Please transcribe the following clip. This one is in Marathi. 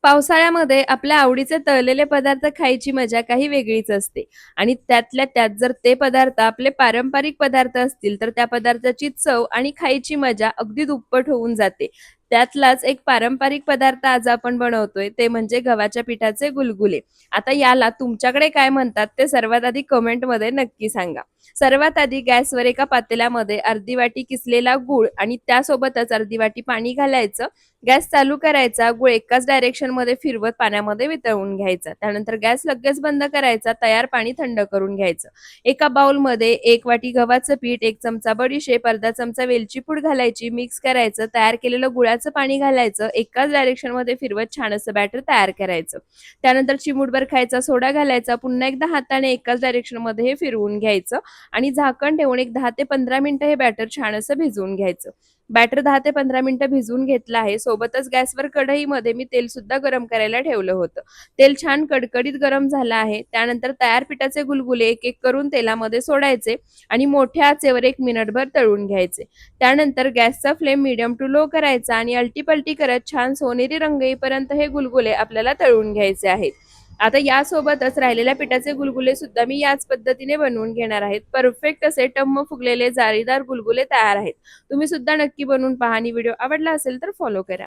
पावसाळ्यामध्ये आपल्या आवडीचे तळलेले पदार्थ खायची मजा काही वेगळीच असते आणि त्यातल्या त्यात जर ते पदार्थ आपले पारंपरिक पदार्थ असतील, तर त्या पदार्थाची चव आणि खायची मजा अगदी दुप्पट होऊन जाते. त्यातलाच एक पारंपरिक पदार्थ आज आपण बनवतोय, ते म्हणजे गव्हाच्या पिठाचे गुलगुले. आता याला तुमच्याकडे काय म्हणतात ते सर्वात आधी कमेंटमध्ये नक्की सांगा. सर्वात आधी गॅसवर एका पातेल्यामध्ये अर्धी वाटी किसलेला गूळ आणि त्यासोबतच अर्धी वाटी पाणी घालायचं. गॅस चालू करायचा, गूळ एकाच डायरेक्शनमध्ये फिरवत पाण्यामध्ये वितळवून घ्यायचा. त्यानंतर गॅस लगेच बंद करायचा, तयार पाणी थंड करून घ्यायचं. एका बाउलमध्ये 1 वाटी गव्हाचं पीठ, 1 चमचा बडीशेप, अर्धा चमचा वेलची पूड घालायची, मिक्स करायचं. तयार केलेलं गुळाचं पाणी घालायचं. एकाच डायरेक्शनमध्ये फिरवत छान असं बॅटर तयार करायचं. त्यानंतर चिमूटभर खायचा सोडा घालायचा. पुन्हा एकदा हाताने एकाच डायरेक्शनमध्ये हे फिरवून घ्यायचं आणि झाकण ठेवून एक 10 ते 15 मिनिटं हे बॅटर छान असं भिजवून घ्यायचं. बॅटर 10 ते 15 मिनिटं भिजवून घेतलं आहे. सोबतच गॅसवर कढईमध्ये मी तेलसुद्धा गरम करायला ठेवलं होतं. तेल छान कडकडीत गरम झालं आहे. त्यानंतर तयार पिठाचे गुलगुले एक-एक करून तेलामध्ये सोडायचे आणि मोठ्या आचेवर 1 मिनिटभर तळून घ्यायचे. त्यानंतर गॅसचा फ्लेम मीडियम टू लो करायचा आणि अलटी करत छान सोनेरी रंग येईपर्यंत हे गुलगुले आपल्याला तळून घ्यायचे आहेत. आता यासोबतच राहिलेल्या पिठाचे गुलगुले सुद्धा मी याच पद्धतीने बनवून घेणार आहेत. परफेक्ट असे टम्म फुगलेले जाळीदार गुलगुले तयार आहेत. तुम्ही सुद्धा नक्की बनवून पहा आणि व्हिडिओ आवडला असेल तर फॉलो करा.